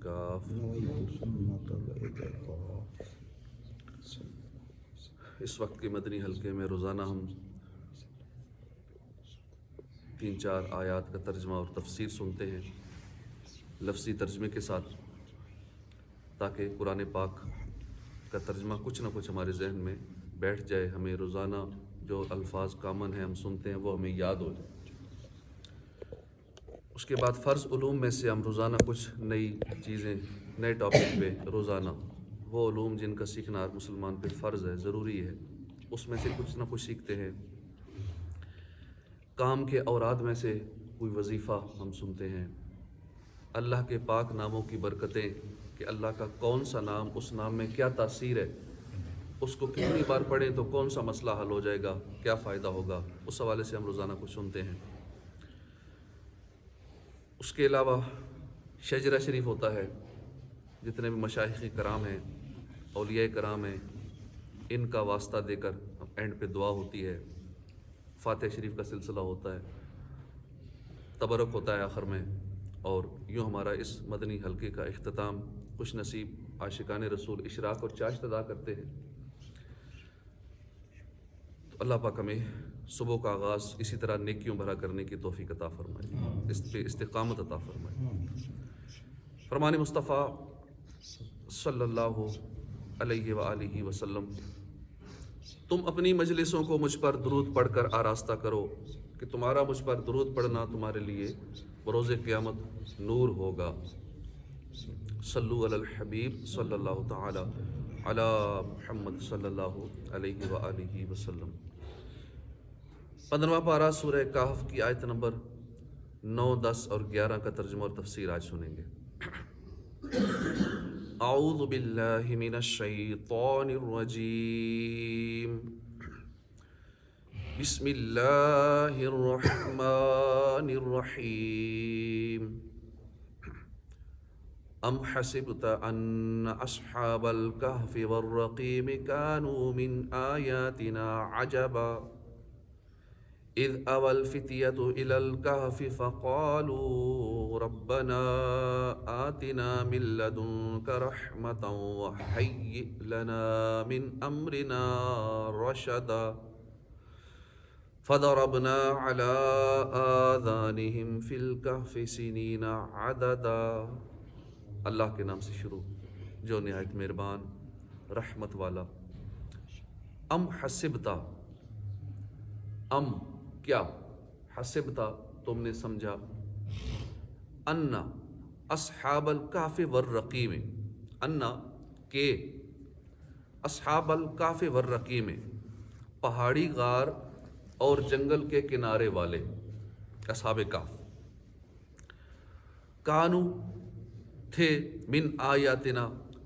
کاف. اس وقت کے مدنی حلقے میں روزانہ ہم 3-4 آیات کا ترجمہ اور تفسیر سنتے ہیں لفظی ترجمے کے ساتھ، تاکہ قرآن پاک کا ترجمہ کچھ نہ کچھ ہمارے ذہن میں بیٹھ جائے. ہمیں روزانہ جو الفاظ کامن ہیں ہم سنتے ہیں وہ ہمیں یاد ہو جائے. اس کے بعد فرض علوم میں سے ہم روزانہ کچھ نئی چیزیں، نئے ٹاپک پہ روزانہ وہ علوم جن کا سیکھنا ہر مسلمان پہ فرض ہے، ضروری ہے، اس میں سے کچھ نہ کچھ سیکھتے ہیں. کام کے اوراد میں سے کوئی وظیفہ ہم سنتے ہیں. اللہ کے پاک ناموں کی برکتیں کہ اللہ کا کون سا نام، اس نام میں کیا تاثیر ہے، اس کو کتنی بار پڑھیں تو کون سا مسئلہ حل ہو جائے گا، کیا فائدہ ہوگا، اس حوالے سے ہم روزانہ کچھ سنتے ہیں. اس کے علاوہ شجرہ شریف ہوتا ہے. جتنے بھی مشائخ کرام ہیں، اولیاء کرام ہیں، ان کا واسطہ دے کر اینڈ پہ دعا ہوتی ہے. فاتح شریف کا سلسلہ ہوتا ہے، تبرک ہوتا ہے آخر میں، اور یوں ہمارا اس مدنی حلقے کا اختتام خوش نصیب عاشقان رسول اشراق اور چاشت ادا کرتے ہیں. تو اللہ پاک ہمیں صبح کا آغاز اسی طرح نیکیوں بھرا کرنے کی توفیق عطا فرمائے، اس پہ استقامت عطا فرمائے. فرمان مصطفیٰ صلی اللہ علیہ وآلہ وسلم: تم اپنی مجلسوں کو مجھ پر درود پڑھ کر آراستہ کرو کہ تمہارا مجھ پر درود پڑھنا تمہارے لیے بروز قیامت نور ہوگا. صلو علی الحبیب صلی اللہ تعالی علی محمد صلی اللہ علیہ وآلہ وسلم. 15واں پارہ سورہ کہف کی آیت نمبر 9، 10 اور 11 کا ترجمہ اور تفسیر آج سنیں گے. اعوذ باللہ من الشیطان الرجیم. بسم اللہ الرحمن الرحیم. ام حسبت ان اصحاب الكهف والرقیم كانوا من آیاتنا عجبا اذ اوى الفتية الى الكهف فقالوا ربنا آتنا من لدنك رحمة وهيئ لنا من امرنا رشدا فضربنا على آذانهم في الكهف سنين عددا. اللہ کے نام سے شروع جو نہایت مہربان رحمت والا. ام حسبتا، ام کیا، حسبتا تم نے سمجھا، ان اصحاب الکہف والرقیم، ان کہ اصحاب الکہف والرقیم پہاڑی غار اور جنگل کے کنارے والے اصحاب کہف، کانو تھے، من آیاتنا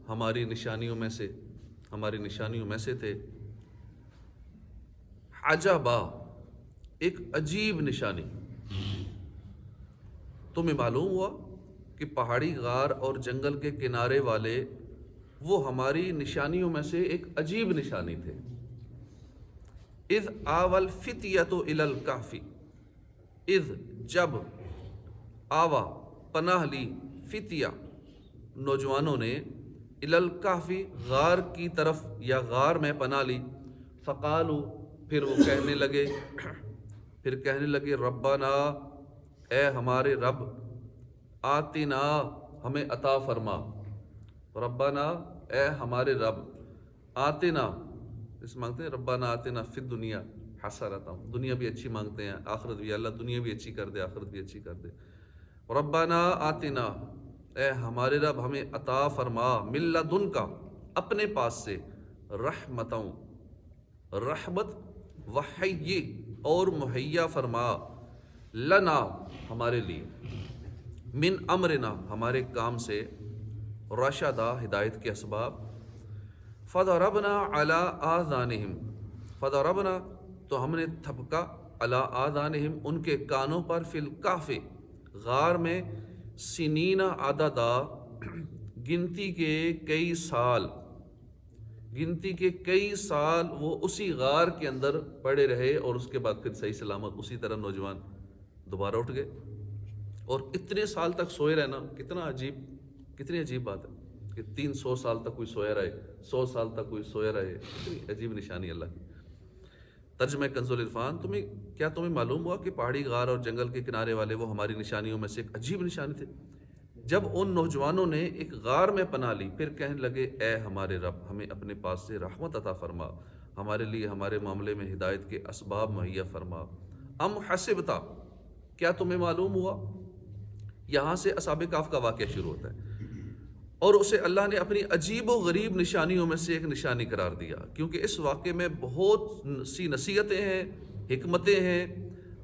ہماری نشانیوں میں سے، ہماری نشانیوں میں سے تھے، عجبا ایک عجیب نشانی. تمہیں معلوم ہوا کہ پہاڑی غار اور جنگل کے کنارے والے وہ ہماری نشانیوں میں سے ایک عجیب نشانی تھے. اذ آول فتیۃ الی الکہف، اذ جب، آوا پناہ لی، فتیہ نوجوانوں نے، الی الکہف غار کی طرف یا غار میں پناہ لی، فقالو پھر وہ کہنے لگے، ربنا اے ہمارے رب، آتنا ہمیں عطا فرما، ربنا اے ہمارے رب، آتنا اس مانگتے ہیں ربنا آتنا فی الدنیا حسنۃ، دنیا بھی اچھی مانگتے ہیں، آخرت بھی، اللہ دنیا بھی اچھی کر دے، آخرت بھی اچھی کر دے. ربنا آتنا اے ہمارے رب ہمیں عطا فرما، من لدن کا اپنے پاس سے، رحمتوں رحمت، وحی اور مہیا فرما، لنا ہمارے لیے، من امرنا ہمارے کام سے، رشدا ہدایت کے اسباب. فضربنا علی آذانہم، فضربنا تو ہم نے تھپکا، علی آذانہم ان کے کانوں پر، فی الکہف غار میں، سنین عددا گنتی کے کئی سال، گنتی کے کئی سال وہ اسی غار کے اندر پڑے رہے، اور اس کے بعد پھر صحیح سلامت اسی طرح نوجوان دوبارہ اٹھ گئے. اور اتنے سال تک سوئے رہنا کتنا عجیب کتنی عجیب بات ہے کہ 300 سال تک کوئی سویا رہے، 100 سال تک کوئی سویا رہے، کتنی عجیب نشانی اللہ کی۔ ترجمہ کنز العرفان، کیا تمہیں معلوم ہوا کہ پہاڑی غار اور جنگل کے کنارے والے وہ ہماری نشانیوں میں سے ایک عجیب نشانی تھے؟ جب ان نوجوانوں نے ایک غار میں پناہ لی، پھر کہنے لگے اے ہمارے رب، ہمیں اپنے پاس سے رحمت عطا فرما، ہمارے لیے ہمارے معاملے میں ہدایت کے اسباب مہیا فرما۔ ام حسبتا، کیا تمہیں معلوم ہوا؟ یہاں سے اصحاب کہف کا واقعہ شروع ہوتا ہے، اور اسے اللہ نے اپنی عجیب و غریب نشانیوں میں سے ایک نشانی قرار دیا، کیونکہ اس واقعے میں بہت سی نصیحتیں ہیں، حکمتیں ہیں۔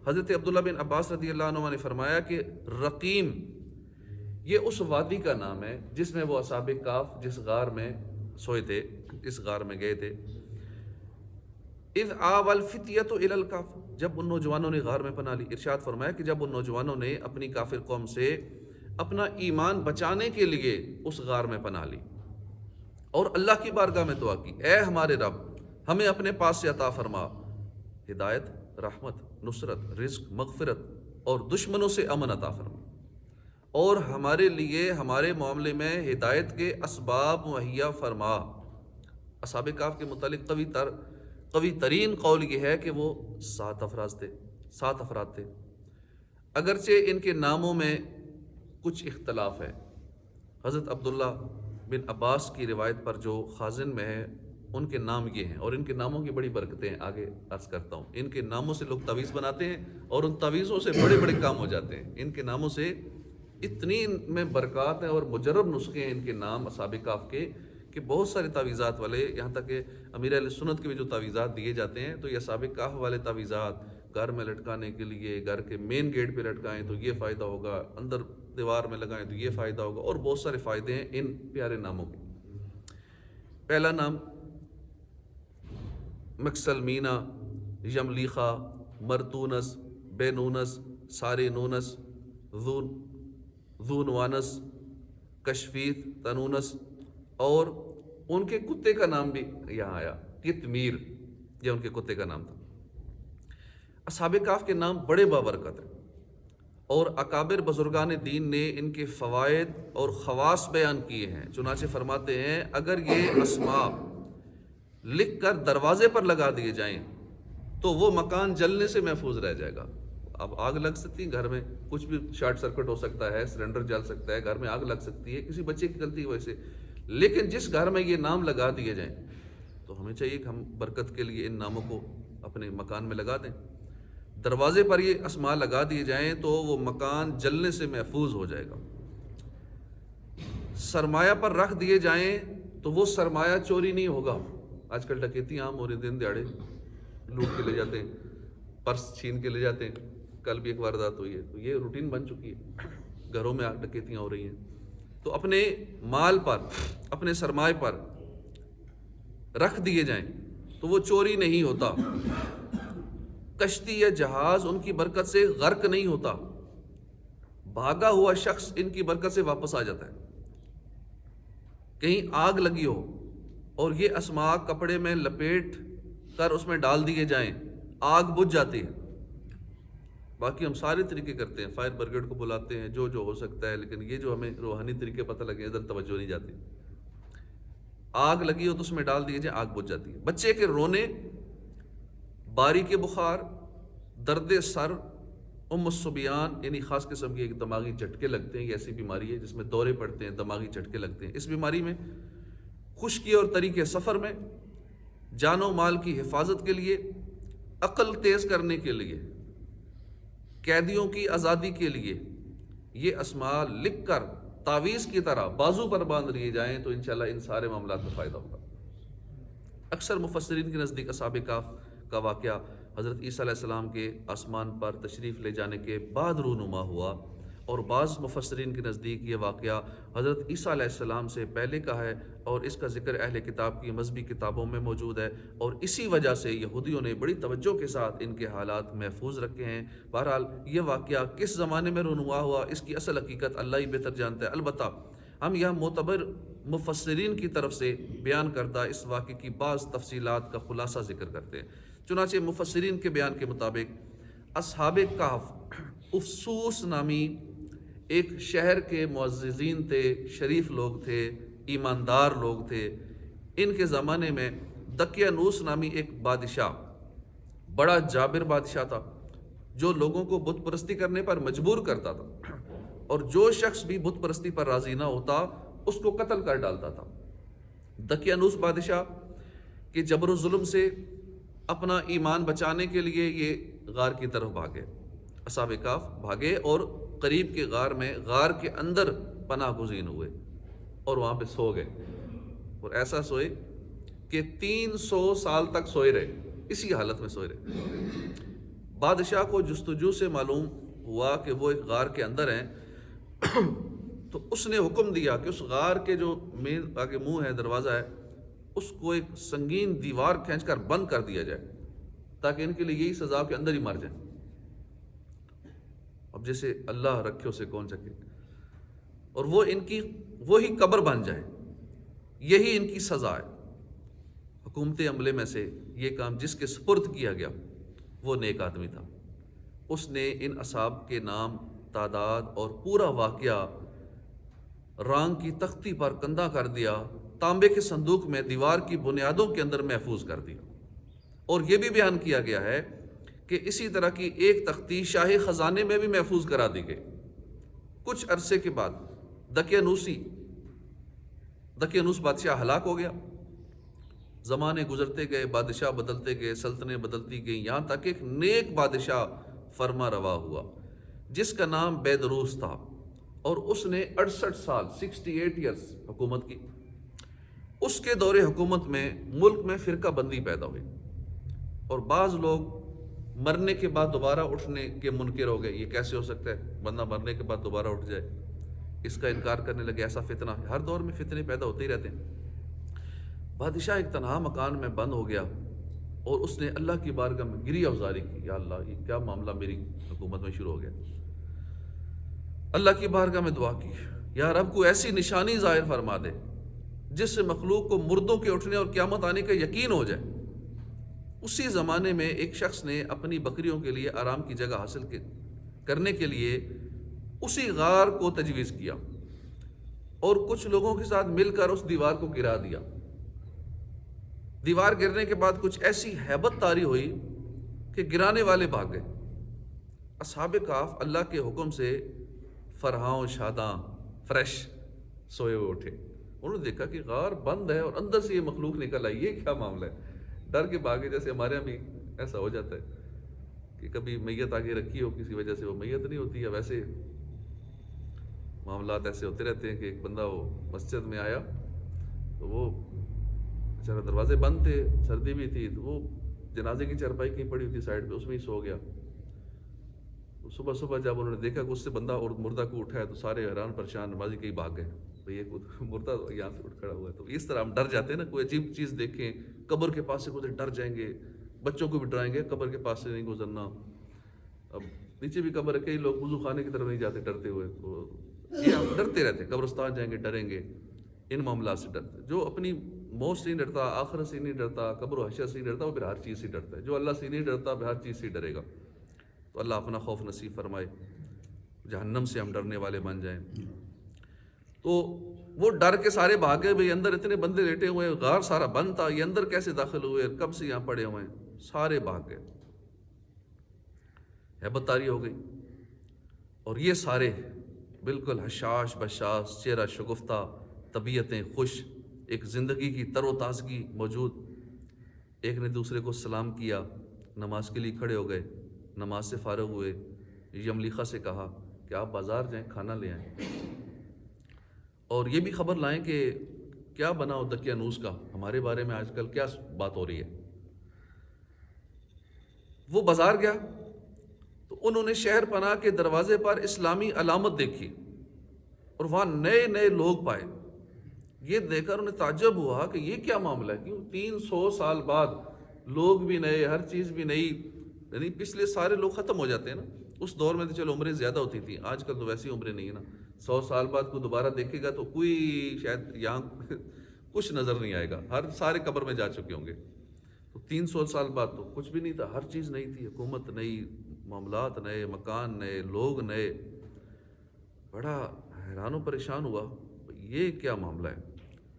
حضرت عبداللہ بن عباس رضی اللہ عنہ نے فرمایا کہ رقیم یہ اس وادی کا نام ہے جس میں وہ اصحاب کہف جس غار میں سوئے تھے، اس غار میں گئے تھے۔ اذ آوى الفتية الى الكهف، جب ان نوجوانوں نے غار میں پناہ لی، ارشاد فرمایا کہ جب ان نوجوانوں نے اپنی کافر قوم سے اپنا ایمان بچانے کے لیے اس غار میں پناہ لی اور اللہ کی بارگاہ میں دعا کی، اے ہمارے رب، ہمیں اپنے پاس سے عطا فرما ہدایت، رحمت، نصرت، رزق، مغفرت اور دشمنوں سے امن عطا فرما، اور ہمارے لیے ہمارے معاملے میں ہدایت کے اسباب مہیا فرما۔ اصحاب کہف کے متعلق قوی ترین قول یہ ہے کہ وہ 7 افراد تھے، اگرچہ ان کے ناموں میں کچھ اختلاف ہے۔ حضرت عبداللہ بن عباس کی روایت پر جو خازن میں ہے، ان کے نام یہ ہیں، اور ان کے ناموں کی بڑی برکتیں ہیں، آگے عرض کرتا ہوں۔ ان کے ناموں سے لوگ تعویذ بناتے ہیں اور ان تعویذوں سے بڑے بڑے کام ہو جاتے ہیں۔ ان کے ناموں سے اتنی ان میں برکات ہیں اور مجرب نسخے ہیں ان کے نام اصحاب کہف کے، کہ بہت سارے تعویذات والے، یہاں تک کہ امیر اہل سنت کے بھی جو تعویذات دیے جاتے ہیں، تو یہ اصحاب کہف والے تعویذات گھر میں لٹکانے کے لیے، گھر کے مین گیٹ پہ لٹکائیں تو یہ فائدہ ہوگا، اندر دیوار میں لگائیں تو یہ فائدہ ہوگا، اور بہت سارے فائدے ہیں ان پیارے ناموں کے۔ پہلا نام مکسلمینا، یملیخا، مرتونس، بینونس، سارینونس، ذونوانس، کشفیت، تنونس، اور ان کے کتے کا نام بھی یہاں آیا، قطمیر، یہ ان کے کتے کا نام تھا۔ اصحاب کہف کے نام بڑے بابرکت ہیں، اور اکابر بزرگان دین نے ان کے فوائد اور خواص بیان کیے ہیں۔ چنانچہ فرماتے ہیں اگر یہ اسماء لکھ کر دروازے پر لگا دیے جائیں تو وہ مکان جلنے سے محفوظ رہ جائے گا۔ اب آگ لگ سکتی ہے گھر میں، کچھ بھی شارٹ سرکٹ ہو سکتا ہے، سلنڈر جل سکتا ہے، گھر میں آگ لگ سکتی ہے، کسی بچے کی غلطی کی وجہ سے، لیکن جس گھر میں یہ نام لگا دیے جائیں تو ہمیں چاہیے کہ ہم برکت کے لیے ان ناموں کو اپنے مکان میں لگا دیں۔ دروازے پر یہ اسماء لگا دیے جائیں تو وہ مکان جلنے سے محفوظ ہو جائے گا۔ سرمایہ پر رکھ دیے جائیں تو وہ سرمایہ چوری نہیں ہوگا۔ آج کل ڈکیتی عام ہو رہی، دن دیہڑے لوٹ کے لے جاتے ہیں، پرس چھین کے لے جاتے ہیں، کل بھی ایک واردات ہوئی ہے، تو یہ روٹین بن چکی ہے، گھروں میں ڈکیتیاں ہو رہی ہیں۔ تو اپنے مال پر، اپنے سرمایہ پر رکھ دیے جائیں تو وہ چوری نہیں ہوتا۔ کشتی یا جہاز ان کی برکت سے غرق نہیں ہوتا، بھاگا ہوا شخص ان کی برکت سے واپس آ جاتا ہے۔ کہیں آگ لگی ہو اور یہ اسماء کپڑے میں لپیٹ کر اس میں ڈال دیے جائیں، آگ بجھ جاتی ہے۔ باقی ہم سارے طریقے کرتے ہیں، فائر بریگیڈ کو بلاتے ہیں، جو ہو سکتا ہے، لیکن یہ جو ہمیں روحانی طریقے پتہ لگے ادھر توجہ نہیں جاتی۔ آگ لگی ہو تو اس میں ڈال دیے جائیں، آگ بجھ جاتی ہے۔ بچے کے رونے، باری کے بخار، درد سر، الصبیان یعنی خاص قسم کے ایک دماغی جھٹکے لگتے ہیں، یہ ایسی بیماری ہے جس میں دورے پڑتے ہیں، دماغی جھٹکے لگتے ہیں۔ اس بیماری میں خشکی اور طریقے سفر میں، جان و مال کی حفاظت کے لیے، عقل تیز کرنے کے لیے، قیدیوں کی آزادی کے لیے، یہ اسماء لکھ کر تعویذ کی طرح بازو پر باندھ لیے جائیں تو انشاءاللہ ان سارے معاملات میں فائدہ ہوگا۔ اکثر مفسرین کے نزدیک اصحاب کہف کا واقعہ حضرت عیسیٰ علیہ السلام کے آسمان پر تشریف لے جانے کے بعد رونما ہوا، اور بعض مفسرین کے نزدیک یہ واقعہ حضرت عیسیٰ علیہ السلام سے پہلے کا ہے، اور اس کا ذکر اہل کتاب کی مذہبی کتابوں میں موجود ہے، اور اسی وجہ سے یہودیوں نے بڑی توجہ کے ساتھ ان کے حالات محفوظ رکھے ہیں۔ بہرحال یہ واقعہ کس زمانے میں رونما ہوا، اس کی اصل حقیقت اللہ ہی بہتر جانتا ہے۔ البتہ ہم یہاں معتبر مفسرین کی طرف سے بیان کردہ اس واقعے کی بعض تفصیلات کا خلاصہ ذکر کرتے ہیں۔ چنانچہ مفسرین کے بیان کے مطابق اصحاب کہف افسوس نامی ایک شہر کے معززین تھے، شریف لوگ تھے، ایماندار لوگ تھے۔ ان کے زمانے میں دقیانوس نامی ایک بادشاہ، بڑا جابر بادشاہ تھا، جو لوگوں کو بت پرستی کرنے پر مجبور کرتا تھا، اور جو شخص بھی بت پرستی پر راضی نہ ہوتا اس کو قتل کر ڈالتا تھا۔ دقیانوس بادشاہ کے جبر و ظلم سے اپنا ایمان بچانے کے لیے یہ غار کی طرف بھاگے، اصحاب کہف بھاگے اور قریب کے غار میں، غار کے اندر پناہ گزین ہوئے اور وہاں پہ سو گئے، اور ایسا سوئے کہ 300 سال تک سوئے رہے، اسی حالت میں سوئے رہے۔ بادشاہ کو جستجو سے معلوم ہوا کہ وہ ایک غار کے اندر ہیں، تو اس نے حکم دیا کہ اس غار کے جو مین آگے منہ ہے، دروازہ ہے، اس کو ایک سنگین دیوار کھینچ کر بند کر دیا جائے، تاکہ ان کے لیے یہی سزا کے اندر ہی مر جائیں۔ اب جیسے اللہ رکھے اسے کون سکے، اور وہ ان کی وہی قبر بن جائے، یہی ان کی سزا ہے۔ حکومت عملے میں سے یہ کام جس کے سپرد کیا گیا وہ نیک آدمی تھا۔ اس نے ان اصحاب کے نام، تعداد اور پورا واقعہ رانگ کی تختی پر کندہ کر دیا، تانبے کے صندوق میں دیوار کی بنیادوں کے اندر محفوظ کر دیا۔ اور یہ بھی بیان کیا گیا ہے کہ اسی طرح کی ایک تختی شاہی خزانے میں بھی محفوظ کرا دی گئی۔ کچھ عرصے کے بعد دقیانوس بادشاہ ہلاک ہو گیا۔ زمانے گزرتے گئے، بادشاہ بدلتے گئے، سلطنتیں بدلتی گئیں، یہاں تک ایک نیک بادشاہ فرما روا ہوا جس کا نام بیدروس تھا، اور اس نے 68 سال 68 ایئرس حکومت کی۔ اس کے دور حکومت میں ملک میں فرقہ بندی پیدا ہوئی، اور بعض لوگ مرنے کے بعد دوبارہ اٹھنے کے منکر ہو گئے۔ یہ کیسے ہو سکتا ہے بندہ مرنے کے بعد دوبارہ اٹھ جائے؟ اس کا انکار کرنے لگے۔ ایسا فتنہ ہے، ہر دور میں فتنے پیدا ہوتے ہی رہتے ہیں۔ بادشاہ ایک تنہا مکان میں بند ہو گیا، اور اس نے اللہ کی بارگاہ میں گری افزاری کی، یا اللہ یہ کیا معاملہ میری حکومت میں شروع ہو گیا۔ اللہ کی بارگاہ میں دعا کی، یا رب کو ایسی نشانی ظاہر فرما دے جس سے مخلوق کو مردوں کے اٹھنے اور قیامت آنے کا یقین ہو جائے۔ اسی زمانے میں ایک شخص نے اپنی بکریوں کے لیے آرام کی جگہ حاصل کرنے کے لیے اسی غار کو تجویز کیا، اور کچھ لوگوں کے ساتھ مل کر اس دیوار کو گرا دیا۔ دیوار گرنے کے بعد کچھ ایسی ہیبت طاری ہوئی کہ گرانے والے بھاگ گئے۔ اصحاب کہف اللہ کے حکم سے فرحاں و شاداں فریش سوئے ہوئے اٹھے۔ انہوں نے دیکھا کہ غار بند ہے اور اندر سے یہ مخلوق نکل آئی، یہ کیا معاملہ ہے؟ ڈر کے بھاگے۔ جیسے ہمارے یہاں بھی ایسا ہو جاتا ہے کہ کبھی میت آگے رکھی ہو، کسی وجہ سے وہ میت نہیں ہوتی، یا ویسے معاملات ایسے ہوتے رہتے ہیں کہ ایک بندہ وہ مسجد میں آیا تو وہ بیچارہ دروازے بند تھے، سردی بھی تھی، تو وہ جنازے کی چارپائی کہیں پڑی ہوئی تھی سائڈ پہ، اس میں ہی سو گیا۔ صبح صبح جب انہوں نے دیکھا کہ اس سے بندہ اور مردہ کو اٹھایا تو سارے حیران پریشان، نمازی کہیں بھاگ گئے، بھئی یہ مردہ یہاں سے اٹھ کھڑا ہوا ہے۔ تو اس طرح ہم ڈر جاتے ہیں نا، کوئی عجیب چیز دیکھیں، قبر کے پاس سے گزرے ڈر جائیں گے، بچوں کو بھی ڈرائیں گے قبر کے پاس سے نہیں گزرنا۔ اب نیچے بھی قبر ہے، کئی لوگ وضو خانے کی طرف نہیں جاتے ڈرتے ہوئے، تو یہ ہم ڈرتے رہتے ہیں، قبرستان جائیں گے ڈریں گے، ان معاملات سے ڈرتے۔ جو اپنی موت سے نہیں ڈرتا، آخرت سے نہیں ڈرتا، قبر و حشر سے نہیں ڈرتا، وہ پھر ہر چیز سے ڈرتا ہے۔ جو اللہ سے نہیں ڈرتا پھر ہر چیز سے ڈرے گا۔ تو اللہ اپنا خوف نصیب فرمائے، جہنم سے ہم ڈرنے والے بن جائیں۔ تو وہ ڈر کے سارے بھاگے، بھئی اندر اتنے بندے لیٹے ہوئے، غار سارا بند تھا، یہ اندر کیسے داخل ہوئے، کب سے یہاں پڑے ہوئے ہیں؟ سارے بھاگ گئے، ہیبت طاری ہو گئی، اور یہ سارے بالکل حشاش بشاش، چہرہ شگفتہ، طبیعتیں خوش، ایک زندگی کی تر و تازگی موجود۔ ایک نے دوسرے کو سلام کیا، نماز کے لیے کھڑے ہو گئے، نماز سے فارغ ہوئے، یملیخہ سے کہا کہ آپ بازار جائیں، کھانا لے آئیں، اور یہ بھی خبر لائیں کہ کیا بنا ہو دقیانوس کا، ہمارے بارے میں آج کل کیا بات ہو رہی ہے۔ وہ بازار گیا تو انہوں نے شہر پناہ کے دروازے پر اسلامی علامت دیکھی، اور وہاں نئے نئے لوگ پائے۔ یہ دیکھ کر انہیں تعجب ہوا کہ یہ کیا معاملہ ہے، کیوں 300 سال بعد لوگ بھی نئے، ہر چیز بھی نئی، یعنی پچھلے سارے لوگ ختم ہو جاتے ہیں نا۔ اس دور میں تو چلو عمریں زیادہ ہوتی تھیں، آج کل تو ویسی عمریں نہیں ہے نا۔ 100 سال بعد کوئی دوبارہ دیکھے گا تو کوئی شاید یہاں کچھ نظر نہیں آئے گا، ہر سارے قبر میں جا چکے ہوں گے۔ تو 300 سال بعد تو کچھ بھی نہیں تھا، ہر چیز نئی تھی، حکومت نئی، معاملات نئے، مکان نئے، لوگ نئے۔ بڑا حیران و پریشان ہوا، یہ کیا معاملہ ہے؟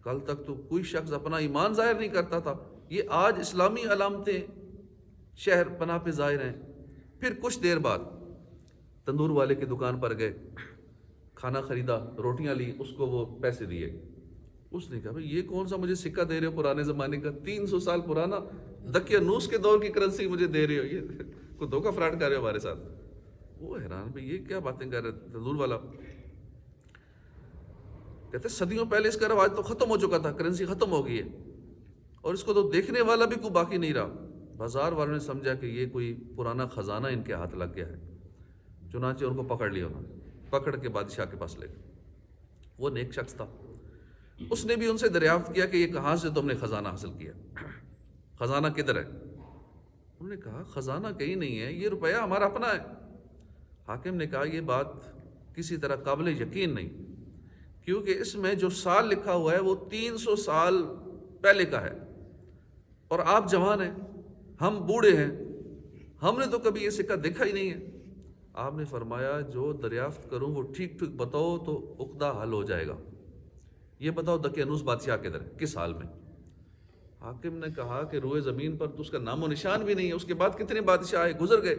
کل تک تو کوئی شخص اپنا ایمان ظاہر نہیں کرتا تھا، یہ آج اسلامی علامتیں شہر پناہ پہ ظاہر ہیں۔ پھر کچھ دیر بعد تندور والے کی دکان پر گئے، کھانا خریدا، روٹیاں لی، اس کو وہ پیسے دیے۔ اس نے کہا بھئی یہ کون سا مجھے سکہ دے رہے ہو پرانے زمانے کا، 300 سال پرانا دقیانوس کے دور کی کرنسی مجھے دے رہے ہو، یہ کوئی دھوکہ فراڈ کر رہے ہو ہمارے ساتھ۔ وہ حیران بھئی یہ کیا باتیں کر رہے تندور والا؟ کہتے صدیوں پہلے اس کا رواج تو ختم ہو چکا تھا، کرنسی ختم ہو گئی ہے، اور اس کو تو دیکھنے والا بھی کوئی باقی نہیں رہا۔ بازار والوں نے سمجھا کہ یہ کوئی پرانا خزانہ ان کے ہاتھ لگ گیا ہے، چنانچہ ان کو پکڑ لیا، انہوں نے پکڑ کے بادشاہ کے پاس لے گئے۔ وہ نیک شخص تھا، اس نے بھی ان سے دریافت کیا کہ یہ کہاں سے تم نے خزانہ حاصل کیا، خزانہ کدھر ہے؟ انہوں نے کہا خزانہ کہیں نہیں ہے، یہ روپیہ ہمارا اپنا ہے۔ حاکم نے کہا یہ بات کسی طرح قابل یقین نہیں، کیونکہ اس میں جو سال لکھا ہوا ہے وہ 300 سال پہلے کا ہے، اور آپ جوان ہیں، ہم بوڑھے ہیں، ہم نے تو کبھی یہ سکہ دیکھا ہی نہیں ہے۔ آپ نے فرمایا جو دریافت کروں وہ ٹھیک ٹھیک بتاؤ تو عقدہ حل ہو جائے گا، یہ بتاؤ دقیانوس بادشاہ کدھر ہے، کس حال میں؟ حاکم نے کہا کہ روئے زمین پر تو اس کا نام و نشان بھی نہیں ہے، اس کے بعد کتنے بادشاہ آئے گزر گئے،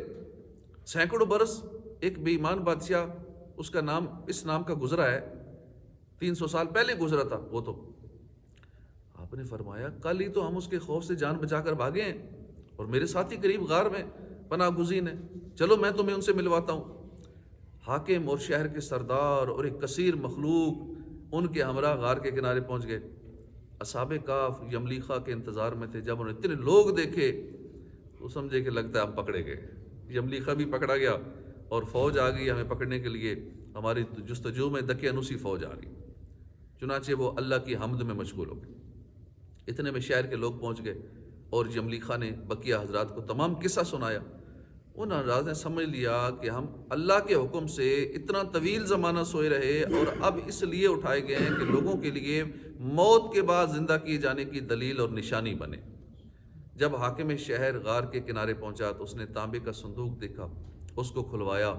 سینکڑوں برس ایک بے ایمان بادشاہ اس کا نام اس نام کا گزرا ہے، 300 سال پہلے گزرا تھا وہ تو۔ آپ نے فرمایا کل ہی تو ہم اس کے خوف سے جان بچا کر بھاگے ہیں، اور میرے ساتھی قریب غار میں پناہ گزین ہیں، چلو میں تمہیں ان سے ملواتا ہوں۔ حاکم اور شہر کے سردار اور ایک کثیر مخلوق ان کے ہمراہ غار کے کنارے پہنچ گئے۔ اصحاب کہف یملیخا کے انتظار میں تھے، جب انہوں نے اتنے لوگ دیکھے تو سمجھے کہ لگتا ہے ہم پکڑے گئے، یملیخا بھی پکڑا گیا اور فوج آ گئی ہمیں پکڑنے کے لیے، ہماری جستجو میں دقیانوسی فوج آ گئی۔ چنانچہ وہ اللہ کی حمد میں مشغول ہو گئے۔ اتنے میں شہر کے لوگ پہنچ گئے اور یملیخا نے بقیہ حضرات کو تمام قصہ سنایا۔ ان حضرات نے سمجھ لیا کہ ہم اللہ کے حکم سے اتنا طویل زمانہ سوئے رہے اور اب اس لیے اٹھائے گئے ہیں کہ لوگوں کے لیے موت کے بعد زندہ کیے جانے کی دلیل اور نشانی بنے۔ جب حاکم شہر غار کے کنارے پہنچا تو اس نے تانبے کا صندوق دیکھا، اس کو کھلوایا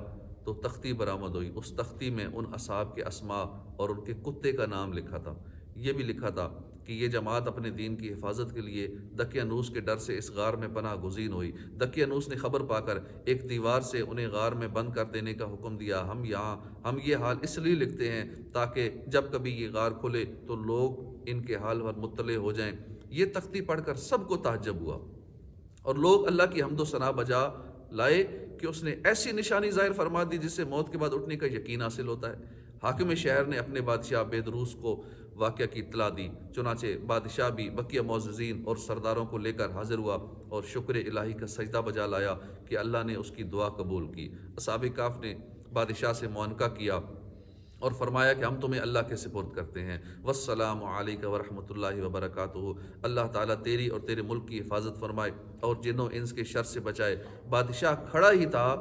تو تختی برآمد ہوئی۔ اس تختی میں ان اصحاب کے اسماء اور ان کے کتے کا نام لکھا تھا۔ یہ بھی لکھا تھا کہ یہ جماعت اپنے دین کی حفاظت کے لیے دقیانوس کے ڈر سے اس غار میں پناہ گزین ہوئی۔ دقیانوس نے خبر پا کر ایک دیوار سے انہیں غار میں بند کر دینے کا حکم دیا۔ ہم یہ حال اس لیے لکھتے ہیں تاکہ جب کبھی یہ غار کھلے تو لوگ ان کے حال پر مطلع ہو جائیں۔ یہ تختی پڑھ کر سب کو تعجب ہوا، اور لوگ اللہ کی حمد و ثنا بجا لائے کہ اس نے ایسی نشانی ظاہر فرما دی جس سے موت کے بعد اٹھنے کا یقین حاصل ہوتا ہے۔ حاکم شہر نے اپنے بادشاہ بیدروس کو واقعہ کی اطلاع دی، چنانچہ بادشاہ بھی بقیہ معززین اور سرداروں کو لے کر حاضر ہوا اور شکر الہی کا سجدہ بجا لایا کہ اللہ نے اس کی دعا قبول کی۔ اصحاب کہف نے بادشاہ سے معانقہ کیا اور فرمایا کہ ہم تمہیں اللہ کے سپرد کرتے ہیں۔ والسلام علیک ورحمۃ اللہ وبرکاتہ، اللہ تعالیٰ تیری اور تیرے ملک کی حفاظت فرمائے اور جنوں انس کے شر سے بچائے۔ بادشاہ کھڑا ہی تھا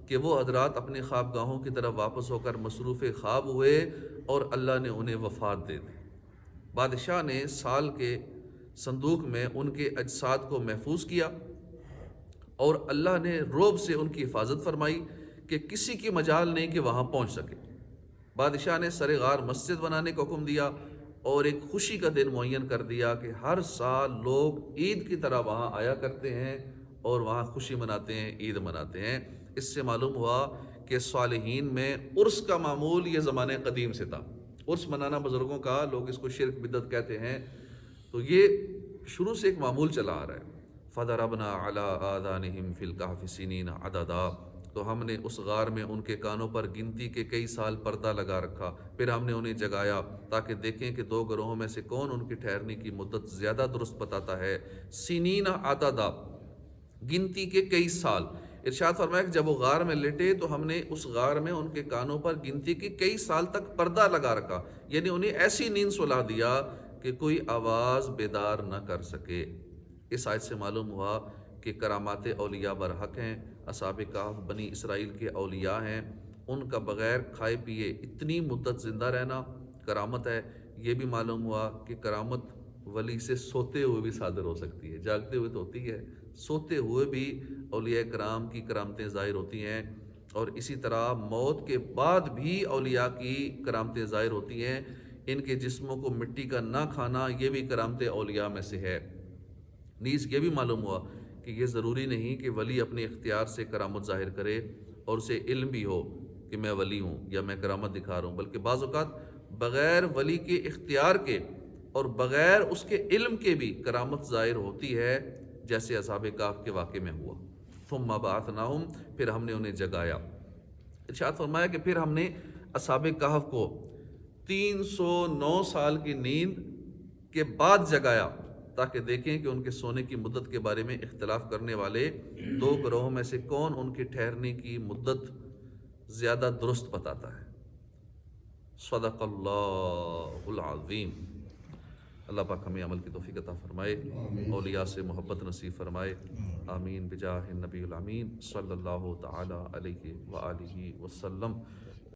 کہ وہ حضرات اپنے خوابگاہوں کی طرف واپس ہو کر مصروف خواب ہوئے اور اللہ نے انہیں وفات دے دی۔ بادشاہ نے سال کے صندوق میں ان کے اجساد کو محفوظ کیا اور اللہ نے رعب سے ان کی حفاظت فرمائی کہ کسی کی مجال نہیں کہ وہاں پہنچ سکے۔ بادشاہ نے سر غار مسجد بنانے کا حکم دیا اور ایک خوشی کا دن معین کر دیا کہ ہر سال لوگ عید کی طرح وہاں آیا کرتے ہیں اور وہاں خوشی مناتے ہیں، عید مناتے ہیں۔ اس سے معلوم ہوا کہ صالحین میں عرس کا معمول یہ زمانے قدیم سے تھا۔ عرس منانا بزرگوں کا، لوگ اس کو شرک بدعت کہتے ہیں، تو یہ شروع سے ایک معمول چلا آ رہا ہے۔ فَضَرَبْنَا عَلَىٰ آذَانِهِمْ فِي الْكَهْفِ سِنِينَ عَدَدًا، تو ہم نے اس غار میں ان کے کانوں پر گنتی کے کئی سال پردہ لگا رکھا، پھر ہم نے انہیں جگایا تاکہ دیکھیں کہ دو گروہوں میں سے کون ان کی ٹھہرنے کی مدت زیادہ درست بتاتا ہے۔ سنین عددا، گنتی کے کئی سال۔ ارشاد فرمایا کہ جب وہ غار میں لیٹے تو ہم نے اس غار میں ان کے کانوں پر گنتی کے کئی سال تک پردہ لگا رکھا، یعنی انہیں ایسی نیند سلا دیا کہ کوئی آواز بیدار نہ کر سکے۔ اس آیت سے معلوم ہوا کہ کرامات اولیاء برحق ہیں۔ اصحاب کہف بنی اسرائیل کے اولیاء ہیں، ان کا بغیر کھائے پیے اتنی مدت زندہ رہنا کرامت ہے۔ یہ بھی معلوم ہوا کہ کرامت ولی سے سوتے ہوئے بھی صادر ہو سکتی ہے، جاگتے ہوئے تو ہوتی ہے، سوتے ہوئے بھی اولیاء کرام کی کرامتیں ظاہر ہوتی ہیں۔ اور اسی طرح موت کے بعد بھی اولیاء کی کرامتیں ظاہر ہوتی ہیں. ان کے جسموں کو مٹی کا نہ کھانا یہ بھی کرامت اولیاء میں سے ہے. نیز یہ بھی معلوم ہوا کہ یہ ضروری نہیں کہ ولی اپنے اختیار سے کرامت ظاہر کرے اور اسے علم بھی ہو کہ میں ولی ہوں یا میں کرامت دکھا رہا ہوں، بلکہ بعض اوقات بغیر ولی کے اختیار کے اور بغیر اس کے علم کے بھی کرامت ظاہر ہوتی ہے، جیسے اصحاب کہف کے واقعے میں ہوا. ثم بعثناہم، پھر ہم نے انہیں جگایا. ارشاد فرمایا کہ پھر ہم نے اصحاب کہف کو 309 سال کی نیند کے بعد جگایا تاکہ دیکھیں کہ ان کے سونے کی مدت کے بارے میں اختلاف کرنے والے دو گروہوں میں سے کون ان کی ٹھہرنے کی مدت زیادہ درست بتاتا ہے. صدق اللہ العظیم. اللہ پاک ہمیں عمل کی توفیق عطا فرمائے، اولیاء سے محبت نصیب فرمائے. آمین بجاہ النبی الامین صلی اللہ تعالی علیہ وآلہ وسلم.